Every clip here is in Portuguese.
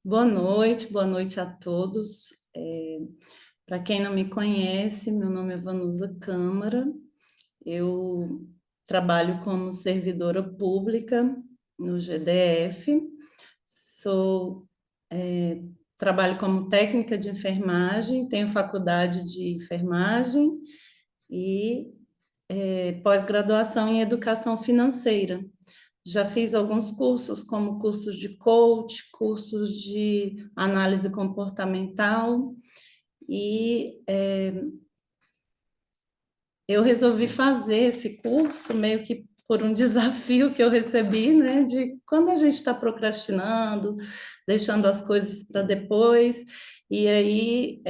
Boa noite a todos. Para quem não me conhece, meu nome é Vanusa Câmara, eu trabalho como servidora pública no GDF, sou, é, trabalho como técnica de enfermagem, tenho faculdade de enfermagem e pós-graduação em educação financeira. Já fiz alguns cursos, como cursos de coach, cursos de análise comportamental, e eu resolvi fazer esse curso meio que por um desafio que eu recebi, né, de quando a gente está procrastinando, deixando as coisas para depois, e aí,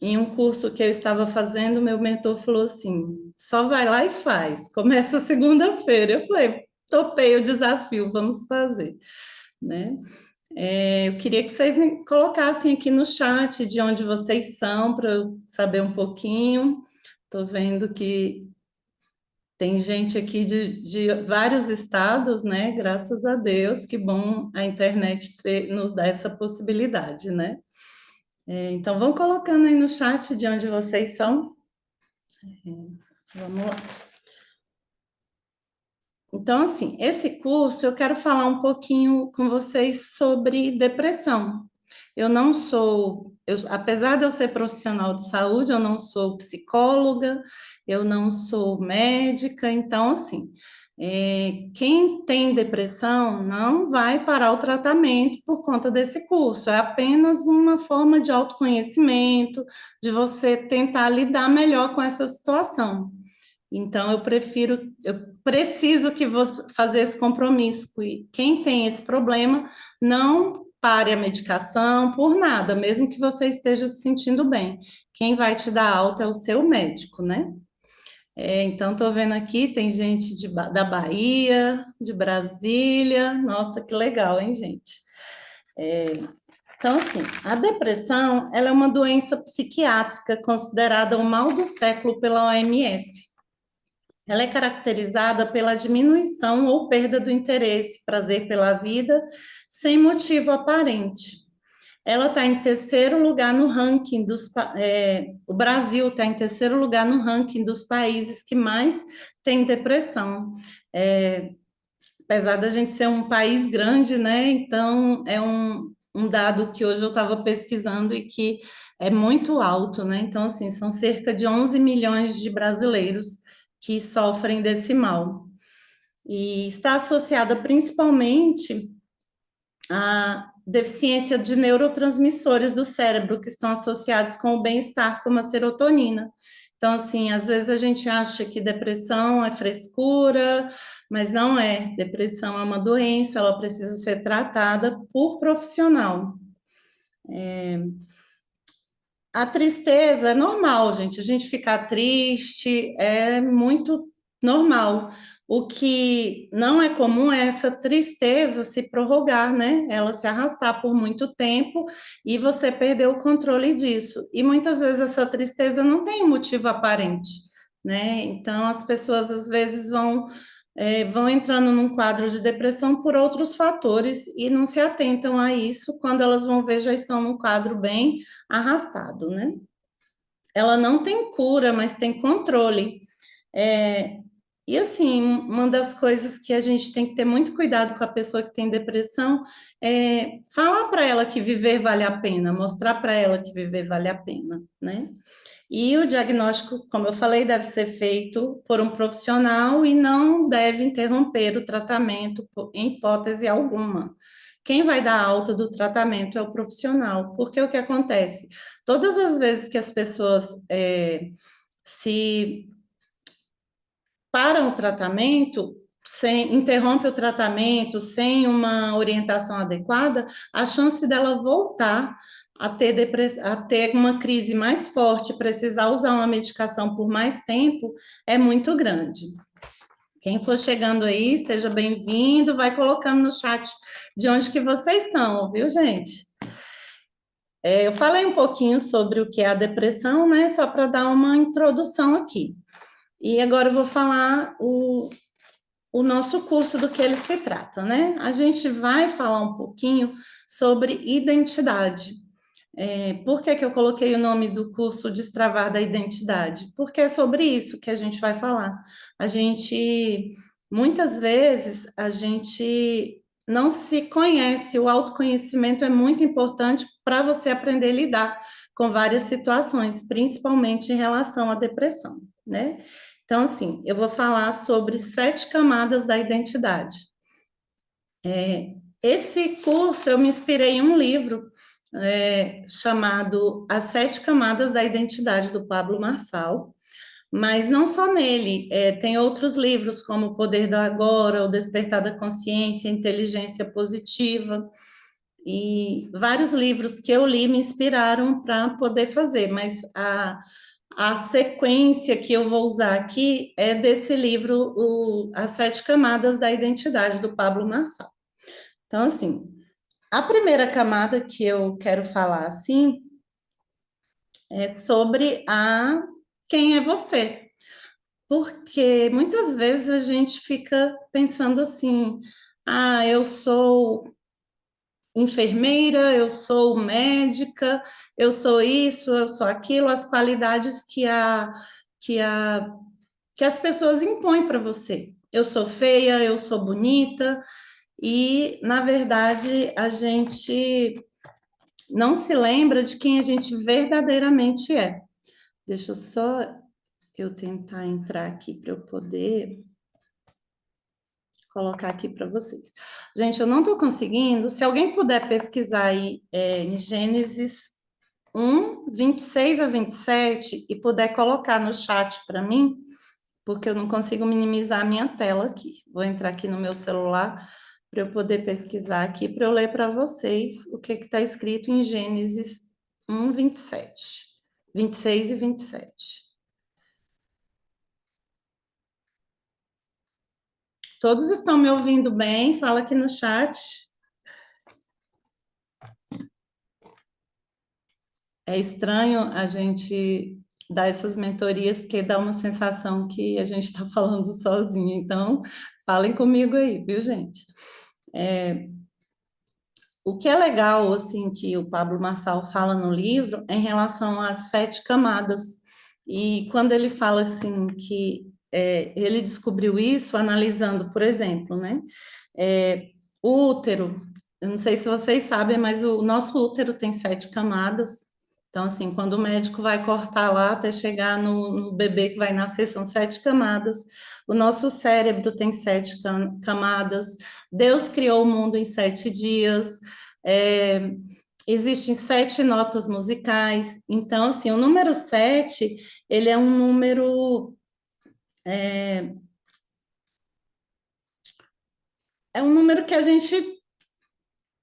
em um curso que eu estava fazendo, meu mentor falou assim, só vai lá e faz, começa segunda-feira. Eu falei, topei o desafio, vamos fazer, né? Eu queria que vocês me colocassem aqui no chat de onde vocês são, para eu saber um pouquinho. Estou vendo que tem gente aqui de vários estados, né? Graças a Deus, que bom a internet nos dá essa possibilidade, né? Então, vão colocando aí no chat de onde vocês são. Vamos lá. Então, assim, esse curso eu quero falar um pouquinho com vocês sobre depressão. Eu não sou, apesar de eu ser profissional de saúde, eu não sou psicóloga, eu não sou médica, então, assim, quem tem depressão não vai parar o tratamento por conta desse curso, é apenas uma forma de autoconhecimento, de você tentar lidar melhor com essa situação. Então, eu preciso que você fazer esse compromisso. E quem tem esse problema, não pare a medicação por nada, mesmo que você esteja se sentindo bem. Quem vai te dar alta é o seu médico, né? Então, estou vendo aqui, tem gente da Bahia, de Brasília. Nossa, que legal, hein, gente? Então, assim, a depressão, ela é uma doença psiquiátrica considerada o mal do século pela OMS. Ela é caracterizada pela diminuição ou perda do interesse, prazer pela vida, sem motivo aparente. Ela está em terceiro lugar no ranking o Brasil está em terceiro lugar no ranking dos países que mais tem depressão. É, Apesar da gente ser um país grande, né? Então é um dado que hoje eu estava pesquisando e que é muito alto, né? Então, assim, são cerca de 11 milhões de brasileiros que sofrem desse mal. E está associada principalmente à deficiência de neurotransmissores do cérebro, que estão associados com o bem-estar, como a serotonina. Então, assim, às vezes a gente acha que depressão é frescura, mas não é. Depressão é uma doença, ela precisa ser tratada por profissional. A tristeza é normal, gente. A gente ficar triste é muito normal. O que não é comum é essa tristeza se prorrogar, né? Ela se arrastar por muito tempo e você perder o controle disso. E muitas vezes essa tristeza não tem um motivo aparente, né? Então as pessoas às vezes vão entrando num quadro de depressão por outros fatores e não se atentam a isso. Quando elas vão ver, já estão num quadro bem arrastado, né? Ela não tem cura, mas tem controle. É, e assim, uma das coisas que a gente tem que ter muito cuidado com a pessoa que tem depressão é falar para ela que viver vale a pena, mostrar para ela que viver vale a pena, né? E o diagnóstico, como eu falei, deve ser feito por um profissional e não deve interromper o tratamento em hipótese alguma. Quem vai dar alta do tratamento é o profissional, porque o que acontece? Todas as vezes que as pessoas se param o tratamento, interrompe o tratamento sem uma orientação adequada, a chance dela voltar a ter uma crise mais forte, precisar usar uma medicação por mais tempo, é muito grande. Quem for chegando aí, seja bem-vindo, vai colocando no chat de onde que vocês são, viu, gente? Eu falei um pouquinho sobre o que é a depressão, né? Só para dar uma introdução aqui. E agora eu vou falar o nosso curso do que ele se trata, né? A gente vai falar um pouquinho sobre identidade. Por que que eu coloquei o nome do curso Destravar da Identidade? Porque é sobre isso que a gente vai falar. A gente, muitas vezes, a gente não se conhece, o autoconhecimento é muito importante para você aprender a lidar com várias situações, principalmente em relação à depressão, né? Então, assim, eu vou falar sobre 7 camadas da identidade. Esse curso eu me inspirei em um livro chamado As 7 Camadas da Identidade, do Pablo Marçal, mas não só nele, tem outros livros, como O Poder do Agora, O Despertar da Consciência, Inteligência Positiva, e vários livros que eu li me inspiraram para poder fazer, mas a sequência que eu vou usar aqui é desse livro, As 7 Camadas da Identidade, do Pablo Marçal. Então, assim, a primeira camada que eu quero falar, assim, é sobre quem é você. Porque muitas vezes a gente fica pensando assim, eu sou enfermeira, eu sou médica, eu sou isso, eu sou aquilo, as qualidades que a, que as pessoas impõem para você. Eu sou feia, eu sou bonita, e, na verdade, a gente não se lembra de quem a gente verdadeiramente é. Deixa só eu tentar entrar aqui para eu poder colocar aqui para vocês. Gente, eu não estou conseguindo. Se alguém puder pesquisar aí em Gênesis 1, 26 a 27, e puder colocar no chat para mim, porque eu não consigo minimizar a minha tela aqui. Vou entrar aqui no meu celular para eu poder pesquisar aqui, para eu ler para vocês o que está escrito em Gênesis 1, 27, 26 e 27. Todos estão me ouvindo bem? Fala aqui no chat. É estranho a gente dar essas mentorias, porque dá uma sensação que a gente está falando sozinho. Então, falem comigo aí, viu, gente? O que é legal, assim, que o Pablo Marçal fala no livro é em relação às 7 camadas. E quando ele fala, assim, que ele descobriu isso analisando, por exemplo, né? É, o útero, eu não sei se vocês sabem, mas o nosso útero tem 7 camadas. Então, assim, quando o médico vai cortar lá até chegar no bebê que vai nascer, são 7 camadas. O nosso cérebro tem 7 camadas. Deus criou o mundo em 7 dias. É, existem 7 notas musicais. Então, assim, o número 7, ele é, é um número que a gente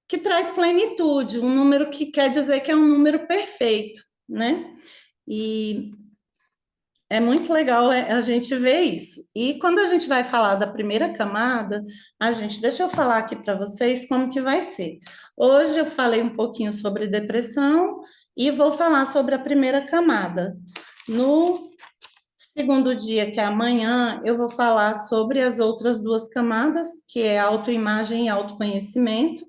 que traz plenitude, um número que quer dizer que é um número perfeito, né? E é muito legal a gente ver isso. E quando a gente vai falar da primeira camada, deixa eu falar aqui para vocês como que vai ser. Hoje eu falei um pouquinho sobre depressão e vou falar sobre a primeira camada. No segundo dia, que é amanhã, eu vou falar sobre as outras 2 camadas, que é autoimagem e autoconhecimento.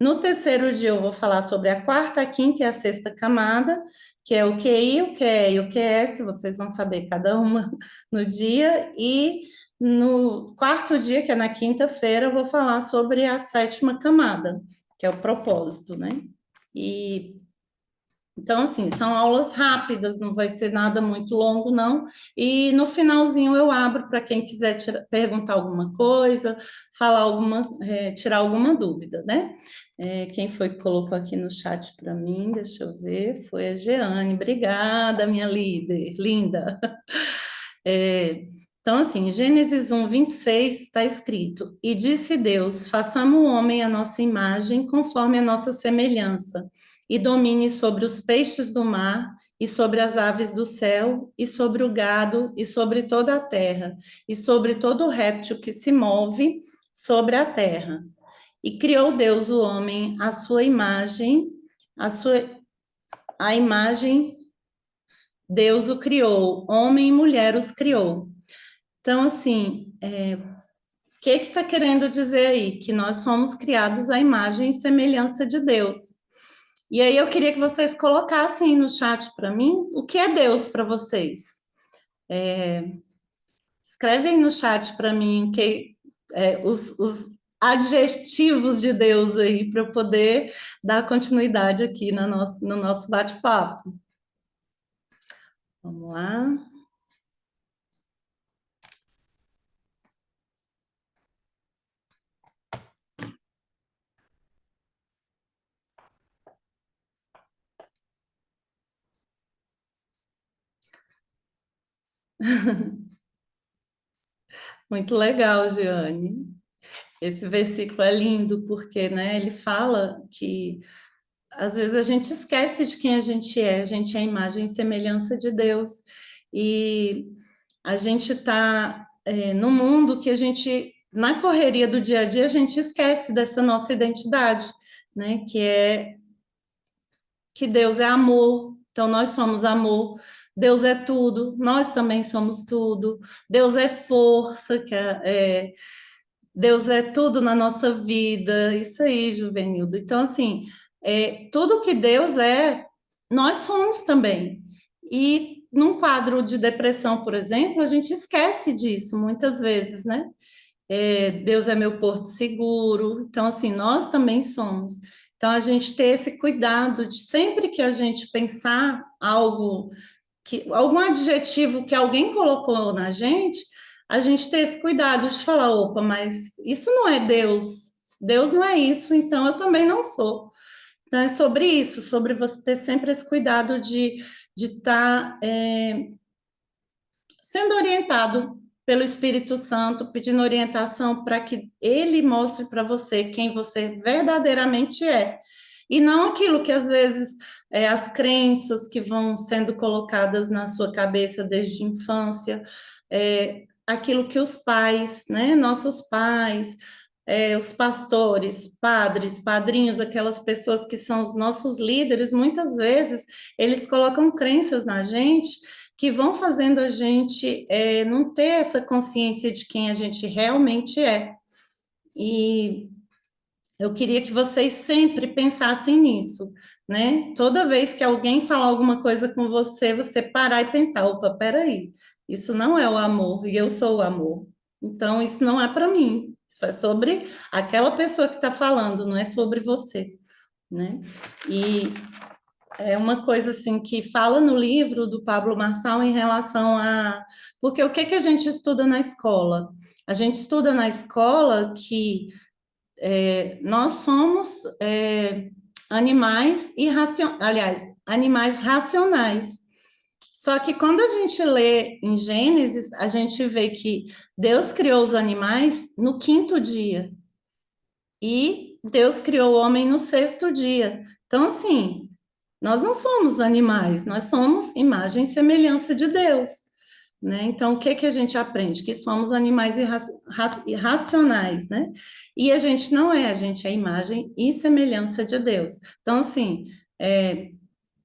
No terceiro dia, eu vou falar sobre a quarta, a quinta e a sexta camada, que é o QI, o QE e o QS, vocês vão saber cada uma no dia. E no quarto dia, que é na quinta-feira, eu vou falar sobre a 7ª camada, que é o propósito, né? E então, assim, são aulas rápidas, não vai ser nada muito longo, não. E no finalzinho eu abro para quem quiser perguntar alguma coisa, tirar alguma dúvida, né? Quem foi que colocou aqui no chat para mim? Deixa eu ver. Foi a Jeane. Obrigada, minha líder, linda. Então, assim, Gênesis 1, 26 está escrito: E disse Deus: façamos o homem à nossa imagem, conforme a nossa semelhança, e domine sobre os peixes do mar, e sobre as aves do céu, e sobre o gado, e sobre toda a terra, e sobre todo o réptil que se move sobre a terra. E criou Deus o homem à sua imagem, a imagem Deus o criou, homem e mulher os criou. Então, assim, que está querendo dizer aí? Que nós somos criados à imagem e semelhança de Deus. E aí eu queria que vocês colocassem aí no chat para mim o que é Deus para vocês. Escreve aí no chat para mim os adjetivos de Deus aí para eu poder dar continuidade aqui no nosso bate-papo. Vamos lá. Muito legal, Giane. Esse versículo é lindo porque, né, ele fala que às vezes a gente esquece de quem a gente é a imagem e semelhança de Deus. E a gente está no mundo que a gente, na correria do dia a dia, a gente esquece dessa nossa identidade, né? Que é que Deus é amor, então nós somos amor. Deus é tudo, nós também somos tudo. Deus é força, Deus é tudo na nossa vida. Isso aí, Juvenildo. Então, assim, tudo que Deus é, nós somos também. E num quadro de depressão, por exemplo, a gente esquece disso muitas vezes, né? Deus é meu porto seguro. Então, assim, nós também somos. Então, a gente ter esse cuidado de sempre que a gente pensar algo algum adjetivo que alguém colocou na gente, a gente ter esse cuidado de falar, opa, mas isso não é Deus. Deus não é isso, então eu também não sou. Então, é sobre isso, sobre você ter sempre esse cuidado de estar sendo orientado pelo Espírito Santo, pedindo orientação para que ele mostre para você quem você verdadeiramente é. E não aquilo que às vezes as crenças que vão sendo colocadas na sua cabeça desde a infância, aquilo que os pais, né, nossos pais, os pastores, padres, padrinhos, aquelas pessoas que são os nossos líderes, muitas vezes eles colocam crenças na gente que vão fazendo a gente não ter essa consciência de quem a gente realmente é. E eu queria que vocês sempre pensassem nisso, né? Toda vez que alguém falar alguma coisa com você, você parar e pensar: opa, peraí, isso não é o amor, e eu sou o amor. Então, isso não é para mim. Isso é sobre aquela pessoa que está falando, não é sobre você, né? E é uma coisa assim que fala no livro do Pablo Marçal em relação a porque o que que a gente estuda na escola? A gente estuda na escola que nós somos animais irracionais, aliás, animais racionais. Só que quando a gente lê em Gênesis, a gente vê que Deus criou os animais no quinto dia e Deus criou o homem no sexto dia. Então, assim, nós não somos animais, nós somos imagem e semelhança de Deus, né? Então, o que que a gente aprende? Que somos animais irracionais, né? E a gente não é, a gente é imagem e semelhança de Deus. Então, assim,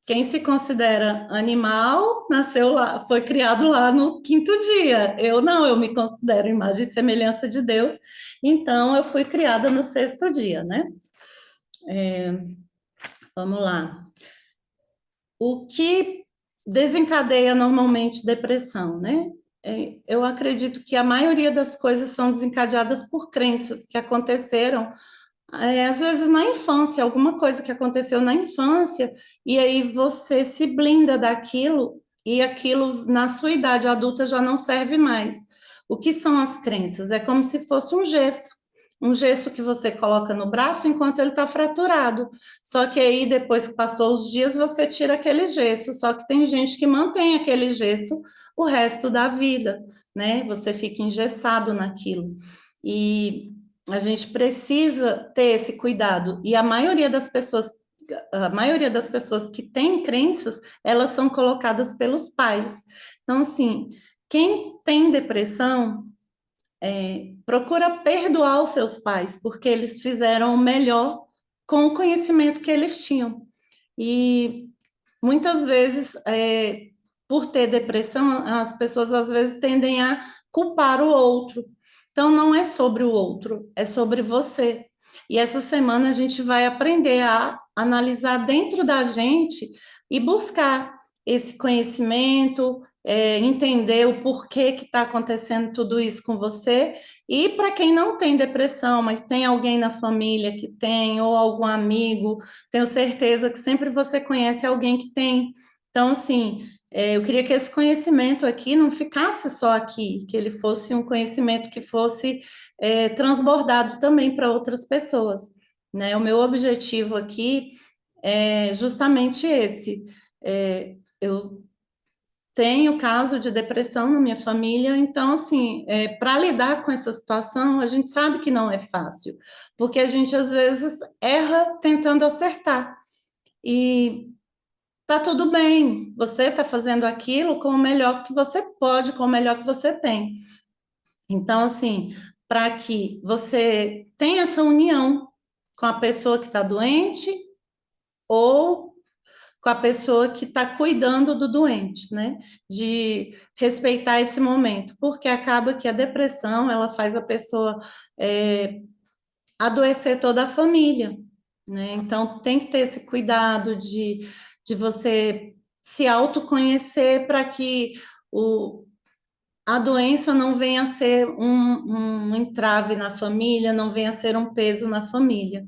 quem se considera animal nasceu lá, foi criado lá no quinto dia. Eu não, eu me considero imagem e semelhança de Deus, então eu fui criada no sexto dia, né? Vamos lá. O que desencadeia normalmente depressão, né? Eu acredito que a maioria das coisas são desencadeadas por crenças que aconteceram, às vezes na infância, alguma coisa que aconteceu na infância, e aí você se blinda daquilo, e aquilo na sua idade adulta já não serve mais. O que são as crenças? É como se fosse um gesso que você coloca no braço enquanto ele está fraturado. Só que aí, depois que passou os dias, você tira aquele gesso. Só que tem gente que mantém aquele gesso o resto da vida, né? Você fica engessado naquilo. E a gente precisa ter esse cuidado. E a maioria das pessoas que têm crenças, elas são colocadas pelos pais. Então, assim, quem tem depressão procura perdoar os seus pais, porque eles fizeram o melhor com o conhecimento que eles tinham. E muitas vezes, por ter depressão, as pessoas às vezes tendem a culpar o outro. Então, não é sobre o outro, é sobre você. E essa semana a gente vai aprender a analisar dentro da gente e buscar esse conhecimento, entender o porquê que está acontecendo tudo isso com você. E para quem não tem depressão, mas tem alguém na família que tem, ou algum amigo, tenho certeza que sempre você conhece alguém que tem. Então, assim, eu queria que esse conhecimento aqui não ficasse só aqui, que ele fosse um conhecimento que fosse transbordado também para outras pessoas, né? O meu objetivo aqui é justamente esse. Eu tenho caso de depressão na minha família, então, assim, para lidar com essa situação, a gente sabe que não é fácil, porque a gente às vezes erra tentando acertar. E tá tudo bem, você está fazendo aquilo com o melhor que você pode, com o melhor que você tem. Então, assim, para que você tenha essa união com a pessoa que está doente ou com a pessoa que está cuidando do doente, né? De respeitar esse momento, porque acaba que a depressão ela faz a pessoa adoecer toda a família, né? Então tem que ter esse cuidado de você se autoconhecer para que a doença não venha a ser um entrave na família, não venha a ser um peso na família.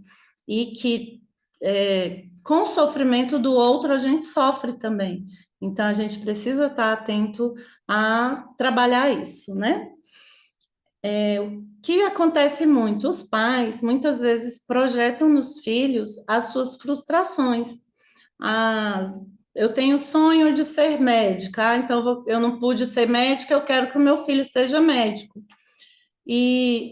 E que com o sofrimento do outro a gente sofre também. Então a gente precisa estar atento a trabalhar isso, né? O que acontece muito? Os pais muitas vezes projetam nos filhos as suas frustrações. Eu tenho sonho de ser médica, então eu não pude ser médica, eu quero que o meu filho seja médico.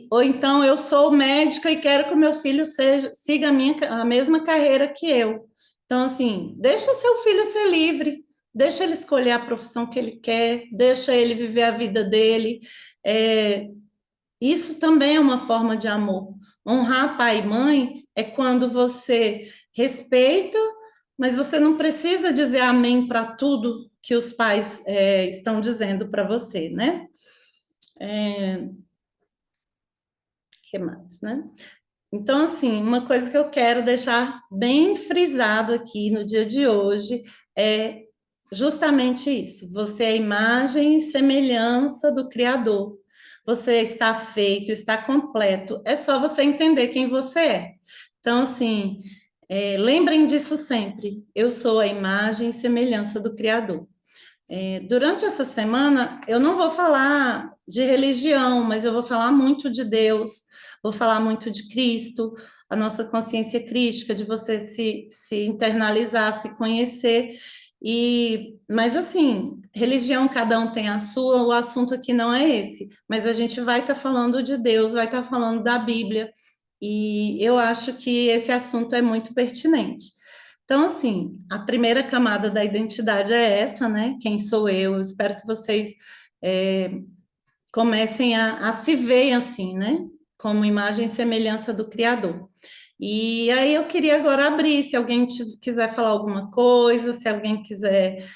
Ou então eu sou médica e quero que o meu filho siga a mesma carreira que eu. Então, assim, deixa seu filho ser livre, deixa ele escolher a profissão que ele quer, deixa ele viver a vida dele. É, isso também é uma forma de amor. Honrar pai e mãe é quando você respeita, mas você não precisa dizer amém para tudo que os pais estão dizendo para você, né? Que mais, né? Então, assim, uma coisa que eu quero deixar bem frisado aqui no dia de hoje é justamente isso. Você é a imagem e semelhança do Criador. Você está feito, está completo. É só você entender quem você é. Então, assim, lembrem disso sempre. Eu sou a imagem e semelhança do Criador. Durante essa semana, eu não vou falar de religião, mas eu vou falar muito de Deus, vou falar muito de Cristo, a nossa consciência crítica, de você se internalizar, se conhecer. Mas assim, religião, cada um tem a sua, o assunto aqui não é esse, mas a gente vai estar falando de Deus, vai estar falando da Bíblia, e eu acho que esse assunto é muito pertinente. Então, assim, a primeira camada da identidade é essa, né? Quem sou eu? Eu espero que vocês é, comecem a se ver assim, né? Como imagem e semelhança do Criador. E aí eu queria agora abrir, se alguém quiser falar alguma coisa, se alguém quiser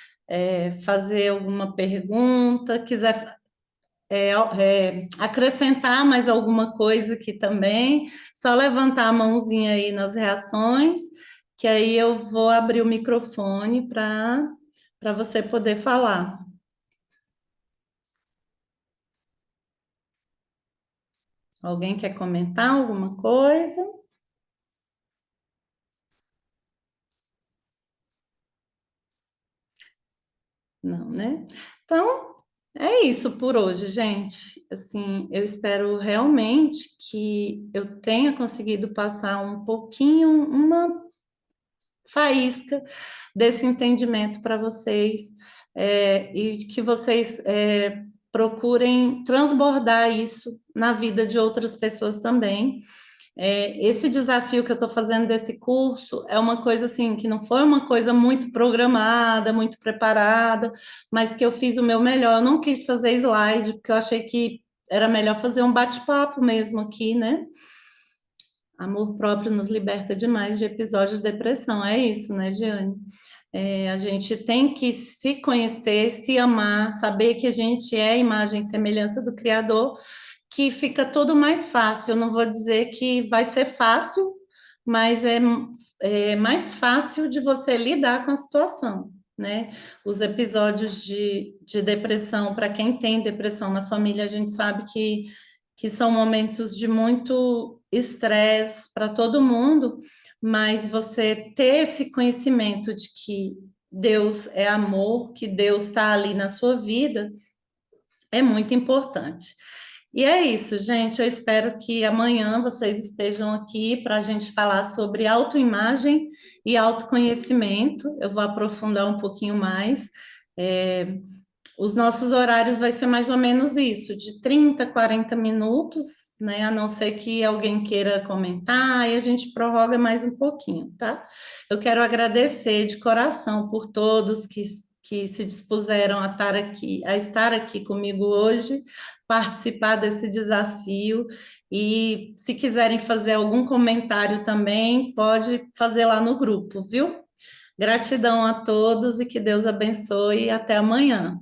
fazer alguma pergunta, quiser acrescentar mais alguma coisa aqui também, só levantar a mãozinha aí nas reações, que aí eu vou abrir o microfone para você poder falar. Alguém quer comentar alguma coisa? Não, né? Então, é isso por hoje, gente. Assim, eu espero realmente que eu tenha conseguido passar um pouquinho, uma faísca desse entendimento para vocês, e que vocês procurem transbordar isso na vida de outras pessoas também. Esse desafio que eu estou fazendo desse curso é uma coisa assim que não foi uma coisa muito programada, muito preparada, mas que eu fiz o meu melhor. Eu não quis fazer slide, porque eu achei que era melhor fazer um bate-papo mesmo aqui, né? Amor próprio nos liberta demais de episódios de depressão. É isso, né, Giane? A gente tem que se conhecer, se amar, saber que a gente é a imagem e semelhança do Criador que fica tudo mais fácil. Eu não vou dizer que vai ser fácil, mas é mais fácil de você lidar com a situação, né? Os episódios de depressão, para quem tem depressão na família, a gente sabe que são momentos de muito estresse para todo mundo, mas você ter esse conhecimento de que Deus é amor, que Deus está ali na sua vida, é muito importante. E é isso, gente. Eu espero que amanhã vocês estejam aqui para a gente falar sobre autoimagem e autoconhecimento. Eu vou aprofundar um pouquinho mais. É, os nossos horários vai ser mais ou menos isso, de 30, 40 minutos, né? A não ser que alguém queira comentar, e a gente prorroga mais um pouquinho, tá? Eu quero agradecer de coração por todos que se dispuseram a estar aqui comigo hoje, participar desse desafio. E se quiserem fazer algum comentário também, pode fazer lá no grupo, viu? Gratidão a todos e que Deus abençoe e até amanhã.